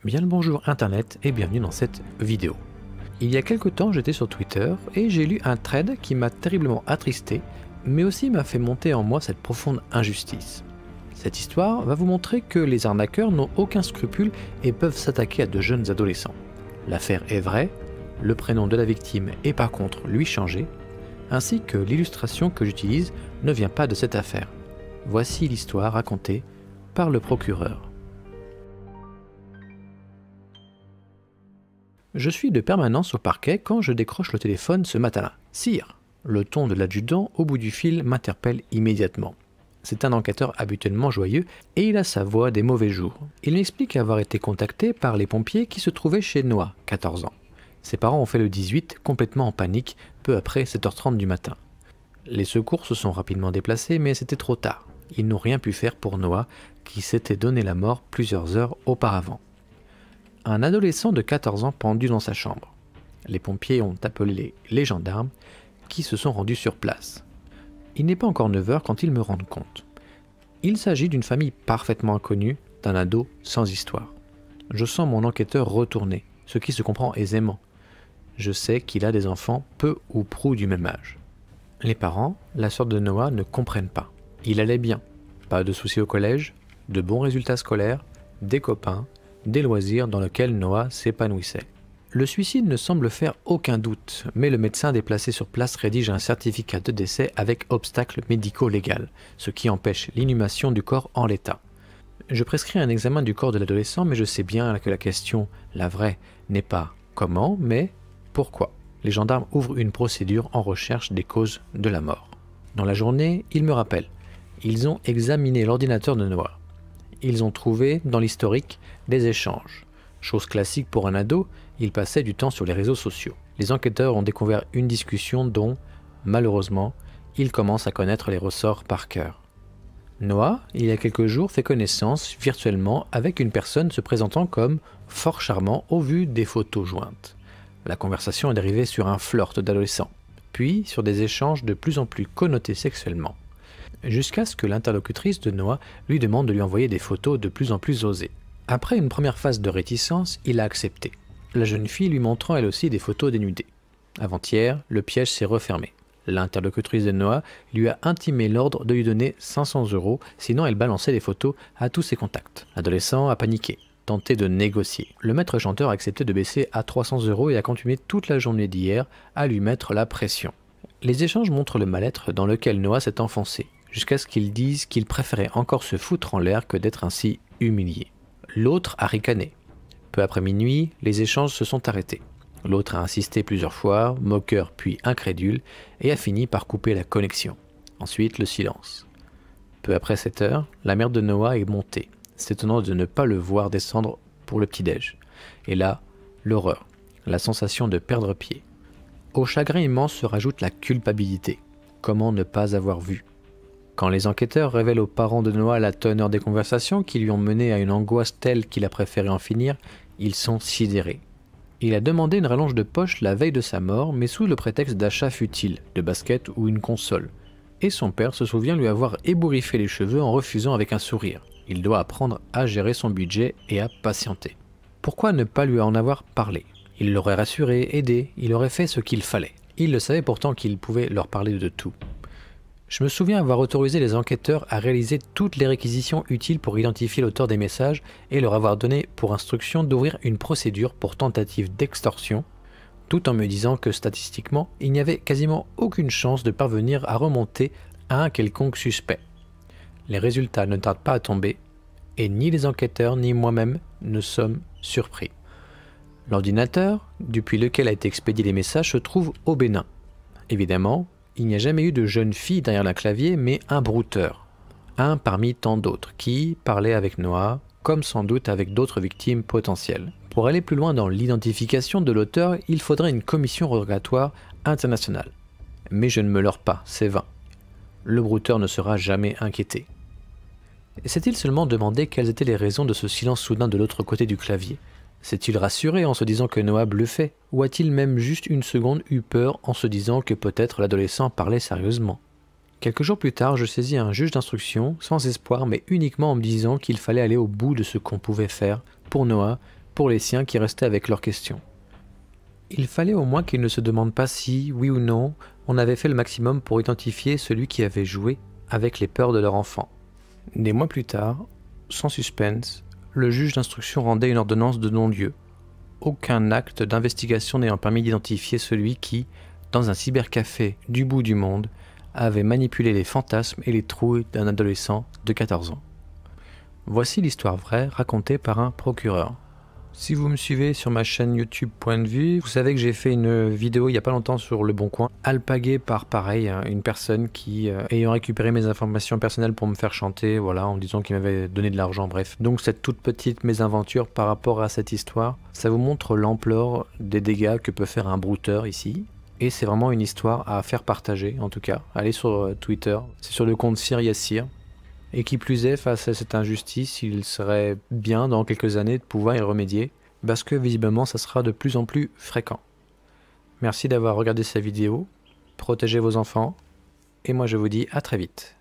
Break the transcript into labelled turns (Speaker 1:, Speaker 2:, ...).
Speaker 1: Bien le bonjour internet et bienvenue dans cette vidéo. Il y a quelque temps j'étais sur Twitter et j'ai lu un thread qui m'a terriblement attristé, mais aussi m'a fait monter en moi cette profonde injustice. Cette histoire va vous montrer que les arnaqueurs n'ont aucun scrupule et peuvent s'attaquer à de jeunes adolescents. L'affaire est vraie, le prénom de la victime est par contre lui changé, ainsi que l'illustration que j'utilise ne vient pas de cette affaire. Voici l'histoire racontée par le procureur. Je suis de permanence au parquet quand je décroche le téléphone ce matin-là. « Sire !» Le ton de l'adjudant au bout du fil m'interpelle immédiatement. C'est un enquêteur habituellement joyeux et il a sa voix des mauvais jours. Il m'explique avoir été contacté par les pompiers qui se trouvaient chez Noah, 14 ans. Ses parents ont fait le 18, complètement en panique, peu après 7h30 du matin. Les secours se sont rapidement déplacés, mais c'était trop tard. Ils n'ont rien pu faire pour Noah, qui s'était donné la mort plusieurs heures auparavant. Un adolescent de 14 ans pendu dans sa chambre. Les pompiers ont appelé les gendarmes qui se sont rendus sur place. Il n'est pas encore 9h quand ils me rendent compte. Il s'agit d'une famille parfaitement inconnue, d'un ado sans histoire. Je sens mon enquêteur retourner, ce qui se comprend aisément. Je sais qu'il a des enfants peu ou prou du même âge. Les parents, la sœur de Noah, ne comprennent pas. Il allait bien, pas de soucis au collège, de bons résultats scolaires, des copains, des loisirs dans lesquels Noah s'épanouissait. Le suicide ne semble faire aucun doute, mais le médecin déplacé sur place rédige un certificat de décès avec obstacle médico-légal, ce qui empêche l'inhumation du corps en l'état. Je prescris un examen du corps de l'adolescent, mais je sais bien que la question, la vraie, n'est pas comment, mais pourquoi. Les gendarmes ouvrent une procédure en recherche des causes de la mort. Dans la journée, ils me rappellent. Ils ont examiné l'ordinateur de Noah. Ils ont trouvé, dans l'historique, des échanges. Chose classique pour un ado, il passait du temps sur les réseaux sociaux. Les enquêteurs ont découvert une discussion dont, malheureusement, ils commencent à connaître les ressorts par cœur. Noah, il y a quelques jours, fait connaissance virtuellement avec une personne se présentant comme fort charmant au vu des photos jointes. La conversation est dérivée sur un flirt d'adolescent, puis sur des échanges de plus en plus connotés sexuellement, jusqu'à ce que l'interlocutrice de Noah lui demande de lui envoyer des photos de plus en plus osées. Après une première phase de réticence, il a accepté, la jeune fille lui montrant elle aussi des photos dénudées. Avant-hier, le piège s'est refermé. L'interlocutrice de Noah lui a intimé l'ordre de lui donner 500 €, sinon elle balançait les photos à tous ses contacts. L'adolescent a paniqué, tenté de négocier. Le maître chanteur a accepté de baisser à 300 € et a continué toute la journée d'hier à lui mettre la pression. Les échanges montrent le mal-être dans lequel Noah s'est enfoncé, jusqu'à ce qu'il dise qu'il préférait encore se foutre en l'air que d'être ainsi humilié. L'autre a ricané. Peu après minuit, les échanges se sont arrêtés. L'autre a insisté plusieurs fois, moqueur puis incrédule, et a fini par couper la connexion. Ensuite, le silence. Peu après 7 heures, la mère de Noah est montée, s'étonnant de ne pas le voir descendre pour le petit-déj. Et là, l'horreur, la sensation de perdre pied. Au chagrin immense se rajoute la culpabilité. Comment ne pas avoir vu ? Quand les enquêteurs révèlent aux parents de Noah la teneur des conversations qui lui ont mené à une angoisse telle qu'il a préféré en finir, ils sont sidérés. Il a demandé une rallonge de poche la veille de sa mort, mais sous le prétexte d'achats futiles, de basket ou une console. Et son père se souvient lui avoir ébouriffé les cheveux en refusant avec un sourire. Il doit apprendre à gérer son budget et à patienter. Pourquoi ne pas lui en avoir parlé ? Il l'aurait rassuré, aidé, il aurait fait ce qu'il fallait. Il le savait pourtant qu'il pouvait leur parler de tout. Je me souviens avoir autorisé les enquêteurs à réaliser toutes les réquisitions utiles pour identifier l'auteur des messages et leur avoir donné pour instruction d'ouvrir une procédure pour tentative d'extorsion, tout en me disant que statistiquement, il n'y avait quasiment aucune chance de parvenir à remonter à un quelconque suspect. Les résultats ne tardent pas à tomber, et ni les enquêteurs ni moi-même ne sommes surpris. L'ordinateur, depuis lequel a été expédié les messages, se trouve au Bénin. Évidemment, il n'y a jamais eu de jeune fille derrière un clavier, mais un brouteur. Un parmi tant d'autres, qui parlait avec Noah, comme sans doute avec d'autres victimes potentielles. Pour aller plus loin dans l'identification de l'auteur, il faudrait une commission rogatoire internationale. Mais je ne me leurre pas, c'est vain. Le brouteur ne sera jamais inquiété. S'est-il seulement demandé quelles étaient les raisons de ce silence soudain de l'autre côté du clavier ? S'est-il rassuré en se disant que Noah bluffait, ou a-t-il même juste une seconde eu peur en se disant que peut-être l'adolescent parlait sérieusement ? Quelques jours plus tard, je saisis un juge d'instruction, sans espoir, mais uniquement en me disant qu'il fallait aller au bout de ce qu'on pouvait faire pour Noah, pour les siens qui restaient avec leurs questions. Il fallait au moins qu'ils ne se demandent pas si, oui ou non, on avait fait le maximum pour identifier celui qui avait joué avec les peurs de leur enfant. Des mois plus tard, sans suspense, le juge d'instruction rendait une ordonnance de non-lieu. Aucun acte d'investigation n'ayant permis d'identifier celui qui, dans un cybercafé du bout du monde, avait manipulé les fantasmes et les trouilles d'un adolescent de 14 ans. Voici l'histoire vraie racontée par un procureur. Si vous me suivez sur ma chaîne YouTube Point de Vue, vous savez que j'ai fait une vidéo il n'y a pas longtemps sur Le Bon Coin, alpagué par pareil, une personne qui, ayant récupéré mes informations personnelles pour me faire chanter, voilà, en disant qu'il m'avait donné de l'argent, bref. Donc cette toute petite mésaventure par rapport à cette histoire, ça vous montre l'ampleur des dégâts que peut faire un brouteur ici. Et c'est vraiment une histoire à faire partager, en tout cas. Allez sur Twitter, c'est sur le compte Sir Yassir. Et qui plus est, face à cette injustice, il serait bien dans quelques années de pouvoir y remédier, parce que visiblement ça sera de plus en plus fréquent. Merci d'avoir regardé cette vidéo, protégez vos enfants, et moi je vous dis à très vite.